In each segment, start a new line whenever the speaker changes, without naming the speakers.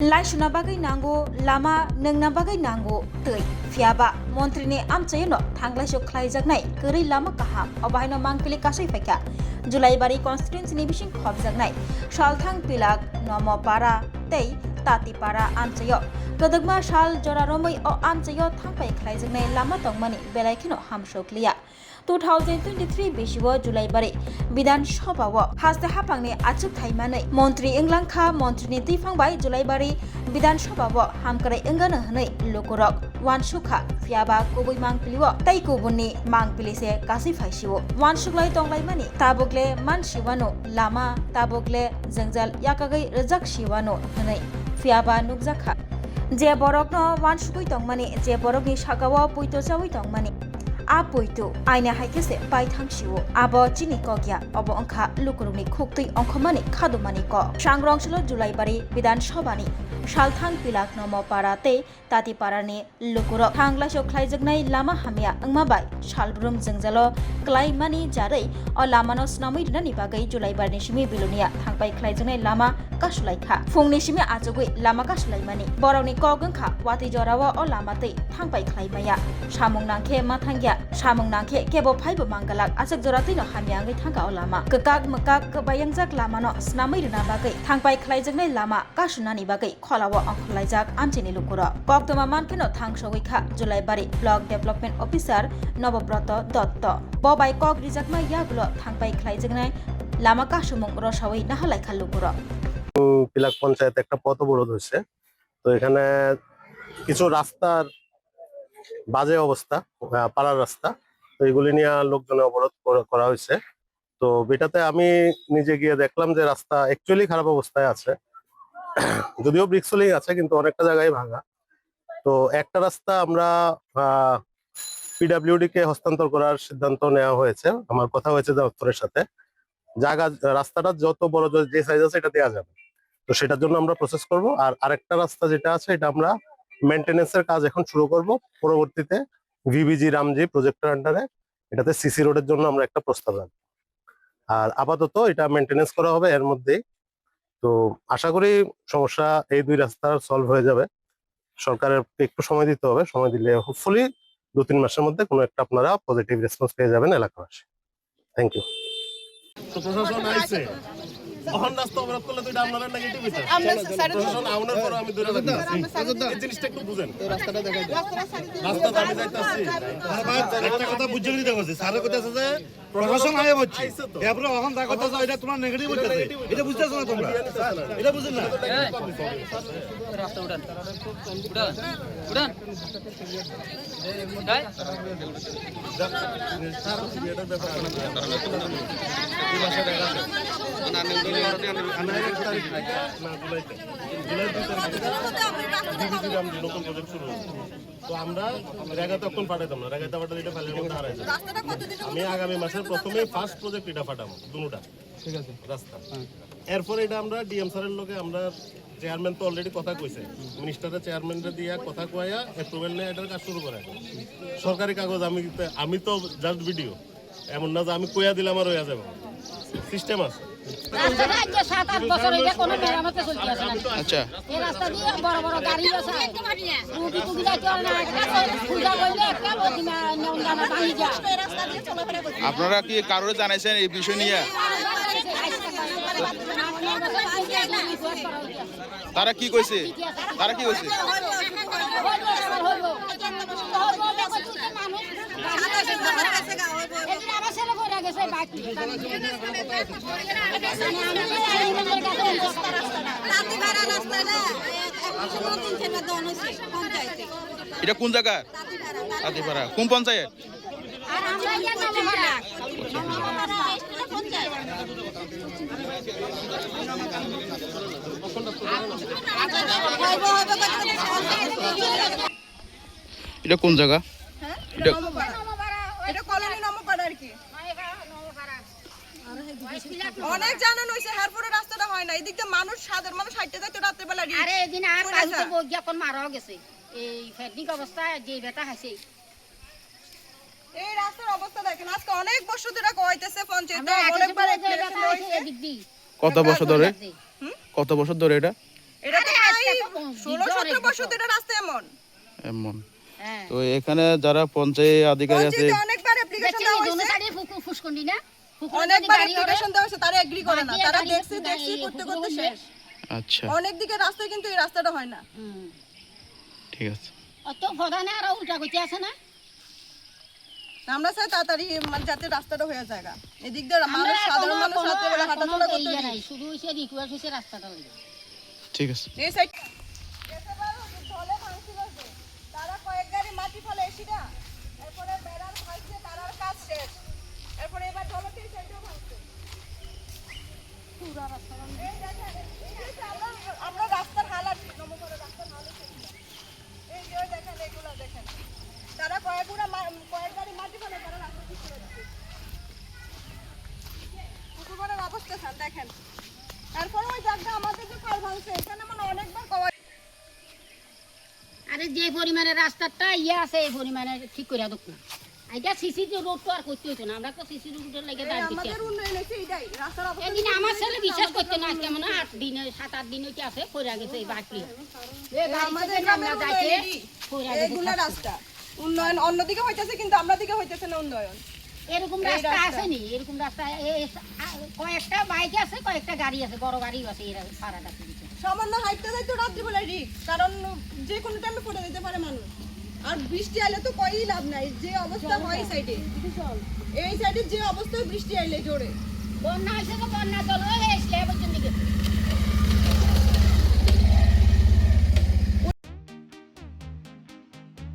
Laisuna bagai nango lama nengna bagai nango tei fiaba Montri ni Amchaio no Thanglaiso Kwlaijak keri lama kaham obahaino mangpili kasai faika Jolaibari constituency ni bising khobjaknai salthang pilak nomo para tei tati para Amchaio kadagma sal joraromai o Amchaio thangpai Kwlaijaknai lama tongmani belaikino hamsokliya 2023 besiwo Jolaibari Bidan Sabhawo haste hapangni achuk thaimani Montri Englandkha Montri ni tifangbai Jolaibari Bidan Sabhawo hamkarai engana hanai Lukurog wansukha fiaba kubui mangpiliwo tai kubunni mangpilise kasai faisiwo wansuklai tonglai tabukle mansiwano lama tabukle jangjal yakagai rajak siwano hanai fiaba nungjakha je borokno wansukui tongmani je borokni sakawo puito jawai tongmani Apoito aina haikese paithangsiwo abo chini kogya obo angkha lukurungni khoktui ongkhomani khadumani ko Swrangchati Jolaibari Bidan Sabhani salthang pilak nomo parate tati parani Lukurog Thanglaiso Kwlaijaknai lama Hamya angmabai salbrum jangjalo klaimani jarai o lamano snamui rinani bagai Jolaibari simi bilunia thangpai Kwlaijaknai lama kasulaikha fungni simi achugui lama kasulaimani borokni kogangkha wati jorawo o lamatei thangpai khlaimaya samung nangkhe mathangya samung nangkhe kebo phaibo manggalak achak joratei no Hamya ngai thangka o lama kakak makak kabayangjak lamano snamui rina bagai thangpai Kwlaijaknai lama kasunani bagai kholawo Kwlaijak Amchaio Lukurog koktoma mankheno thangsogoikha Jolaibari Block Development Officer Nobobroto Dotto bobai kok rijakma yagulo thangpai Kwlaijaknai lama kasumung rosawai nahalaikha Lukurog
Pilak panchayat একটা পথ অবরোধ হয়েছে তো এখানে কিছু রাস্তার বাজে অবস্থা পাড়ার রাস্তা তো এগুলি নিয়ে লোকজনের অবরোধ করা হয়েছে তো এটাতে আমি নিজে গিয়ে দেখলাম যে রাস্তা অ্যাকচুয়ালি খারাপ অবস্থায় আছে যদিও ব্রিক্সলিং আছে কিন্তু অনেকটা জায়গায় ভাঙা তো একটা রাস্তা আমরা পিডব্লিউডি কে হস্তান্তর করার সিদ্ধান্ত নেওয়া হয়েছে আমার কথা হয়েছে দপ্তরের সাথে জায়গা রাস্তাটা যত বড় যে সাইজ আছে এটা দেওয়া যাবে তো সেটার জন্য আমরা প্রসেস করব আর আরেকটা রাস্তা যেটা আছে এটা আমরা মেইনটেনেন্সের কাজ এখন শুরু করব পরবর্তীতে ভিবিজি রামজি প্রজেক্টের আন্ডারে এটাতে সিসি রোডের জন্য আমরা একটা প্রস্তাব রাখবো আর আপাতত এটা মেইনটেনেন্স করা হবে এর মধ্যেই তো আশা করি সমস্যা এই দুই রাস্তার সলভ হয়ে যাবে সরকারের একটু সময় দিতে হবে সময় দিলে হোপফুলি 2-3 মাসের মধ্যে কোনো একটা আপনারা পজিটিভ রেসপন্স পেয়ে যাবেন এলাকাবাসী থ্যাংক ইউ তো প্রশাসন আইছে অহন রাস্তা অবরোধ করলে তো এটা আপনারা নেগেটিভ হইছে প্রশাসন আউনার পর আমি দূরে থাকি এই জিনিসটা একটু বুঝেন রাস্তাটা দেখাই রাস্তা আমি যাইতাছি আর ভাই একটা কথা বুঝে নিতে কইছে স্যারের কথা আছে যে প্রশাসন আয় হচ্ছে এরপর অহন দা কথা এটা তোমার নেগেটিভ হইছে এটা বুঝতেছ না তোমরা এটা বুঝেন না রাস্তা উড়ান উড়ান উড়ান তাই স্যার এটা ব্যাপার এই ভাষা দেখা আছে তো আমরা রেগাতে এখন পাঠাইতাম না রেগাতে পাঠালে এটা ফেলে মধ্যে হারাই যাবে আমি আগামী মাসের প্রথমেই ফার্স্ট প্রজেক্ট এটা পাঠাবো দুটোটা ঠিক আছে রাস্তা এরপরে এটা আমরা ডিএম স্যারের লোকে আমরা চেয়ারম্যান তো অলরেডি কথা কইছে মিনিস্টারের চেয়ারম্যানরে দিয়া কথা কয়া অ্যাপ্রুভাল নিয়ে এটার কাজ শুরু করে সরকারি কাগজ আমি তো জাস্ট ভিডিও এমন না যে আমি কইয়া দিলাম আর হইয়া যাবে সিস্টেম আছে আচ্ছা এই রাস্তা দিয়ে বড় বড় গাড়ি আছে রুটি টুকি যাইতে না পূজা করলে একটা ওদিনা নন্দানা ভাঙি যায় রাস্তা দিয়ে চলাফেরা করতে আপনারা কি কারোর জানাইছেন এই বিষয় নিয়ে তারা কি কইছে এটা কোন জায়গা তাঁতিপাড়া কোন পঞ্চায়েত এটা কোন জায়গা
এটা কলোনি নমপাড়া আর কি অনেক জানানো হইছে হারপুরে রাস্তাটা হয় না এদিকে মানুষ সাধারণ মানুষ হাঁটতে যায় তো রাতে বেলা
আরে এদিন আর কালকে বগিয়া কোন মারা গেছে এই ফেডনিক অবস্থা যে ব্যথা হইছে
এই রাস্তার অবস্থা দেখেন আজকে অনেক বছর ধরে কইতেছে পঞ্চায়েত অনেকবার
এদিক দি
কত বছর ধরে এটা
এটা তো
আরে
প্রায়
আজকে তো
16-17 বছর ধরে রাস্তা এমন।
এমন
হ্যাঁ
তো এখানে যারা পঞ্চায়েত আধিকারিক আছে
পঞ্চায়েতে অনেকবার অ্যাপ্লিকেশন দেওয়া
দোনো
হয়েছে,
সাইডে ফুসকন্ডি না
অনেকবার অ্যাপ্লিকেশন দেওয়া হয়েছে, তারা এগ্রি করে না, তারা দেখছে করতে করতে শেষ।
আচ্ছা
অনেক দিকে রাস্তায় কিন্তু এই রাস্তাটা হয় না।
ঠিক আছে
অত প্রধানে আর উল্টা কইতে আছে না
আমরা চাই তাড়াতাড়ি মানে যাতে রাস্তাটা হয়ে যায়। এদিক দিয়ে মানুষ, সাধারণ মানুষ রাত্রেবেলা হাঁটাচলা করতে পারে।
শুধু হইছে রিকোয়েস্ট হইছে রাস্তাটা হইছে
ঠিক আছে
এই সাইড ঢলে ভাঙছিল যে, তারা কয়েক গাড়ি মাটি ফেলে এসিরা, এরপরে বেড়ার ভাঙছে, তারার কাজ শেষ, এরপরে এবার ঢলতে এই সাইডেও ভাঙছে পুরো রাস্তা। এই দেখেন, এই যে আমরা রাস্তার হালাত নমস্কার রাস্তার হালাত, এই যে দেখেন, এগুলো দেখেন, তারা কয়েক গাড়ি মাটি ফেলে, তারা রাস্তা ঠিক করে দিচ্ছে। পুকুরের অবস্থা স্যার দেখেন, তারপরে ওই জায়গা আমাদের যে কাল ভাঙছে, এখানে মানে অনেকবার কওয়া।
আরে যে পরিমাণে রাস্তাটা আছে এই পরিমাণে ঠিক করে দোক না আইটা সিসি রোড তো আর করতে হইতো না আমরা তো সিসি রোডের লাগে দাঁড় দিচ্ছি
আমাদের উন্নয়ন হয়েছে এইটাই, রাস্তার অবস্থা।
এদিন আমার ছেলে বিশ্বাস করতে না আজকে মানে 7-8 দিন হইতে আছে কইরা গেছে এই বাটলি
আমাদের গ্রামের এইগুলা রাস্তা উন্নয়ন অন্যদিকে হইতেছে, কিন্তু আমরা দিকে হইতেছে না উন্নয়ন।
এরকম রাস্তা আছে নি, এরকম রাস্তা কয়েকটা বাইক আছে, কয়েকটা গাড়ি আছে, বড় গাড়িও আছে এর সারাটা দিচ্ছে
সামান্য হাইটটা যাইতো রাত্রিবেলা রিস্ক, কারণ যে কোনো টাইমে পড়ে যেতে পারে মানুষ। আর বৃষ্টি আইলে তো কই লাভ নাই, যে অবস্থা হয় সাইডে, এই সাইডে যে অবস্থা বৃষ্টি আইলে জোরে
বন্যা হইছে তো বন্যা জল হয়ে স্ল্যাব পর্যন্ত গেছে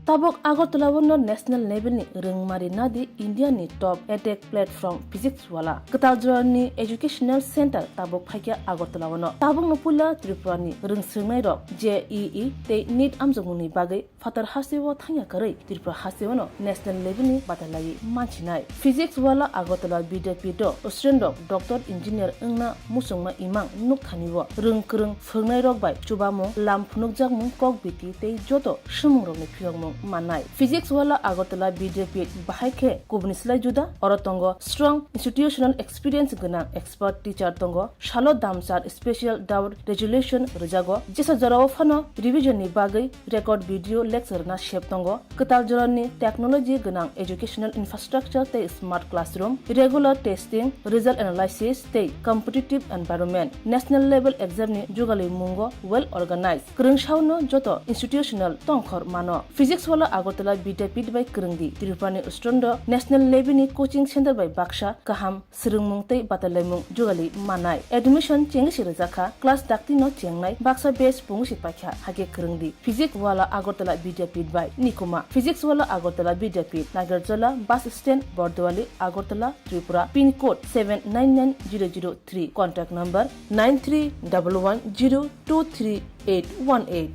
Tabok Agartala wono national level ni rengmari nadi India ni top edtech platform physics wala Kataljoran ni educational center tabok phaikia Agartala wono tabok no pula Tripura ni rengsungnai rok JEE te NEET amjongni bagai fatar hasewo thangya karai Tripura hasewo national level ni batalai manchinai physics wala Agartala BDP do student rok doctor engineer engna musungma imang nukthaniwo rengkreng phungnai rok bai chubamo lamphunukjak mung kok biti te joto shumung rok ni phiyong manai physics wala Agartala BJP bahaike kubnislai juda orotongo strong institutional experience gana expert teacher tongo shalo damsar special doubt resolution rejago jesa jarawo phano revision ni bagai record video lecture na shep tongo katal jorani technology gana educational infrastructure te smart classroom regular testing result analysis te competitive environment national level exam ni jugali mungo well organized krungshauno joto institutional tongkhor mano physics wala Agartala BJP by Krungdi Tripura Ustrondo national level ni coaching center by Baksha Kaham Srungmung tei Batalemung Jugali Manai admission chengsi rejaka class dakti no chengnai Baksa base pungsi pakha hage Krungdi physics wala Agartala BJP by Nikuma physics wala Agartala BJP Nagarjala bus stand Bordwali Agartala Tripura pin code 799003 contact number 9311023818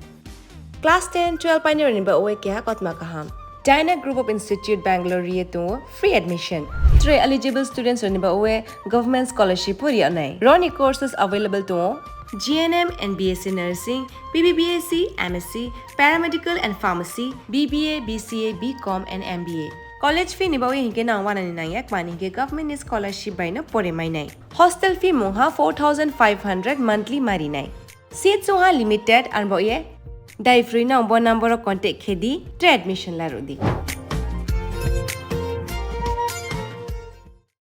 Class 10, 12 pioneer ni ba oe kya kotma kaham. Dyna Group of Institute Bangalore to free admission. 3 eligible students ni ba oe government scholarship puri anai. Roni courses available to GNM and BSc Nursing, BBBSc, MSc, Paramedical and Pharmacy, BBA, BCA, BCom and MBA. College fee ni ba oe hinke na 199 yak mani ke government scholarship by no pore mai nai. Hostel fee moha 4500 monthly mari nai. Seats moha limited and ba oe Dai free na number contact khedi admission la rodi.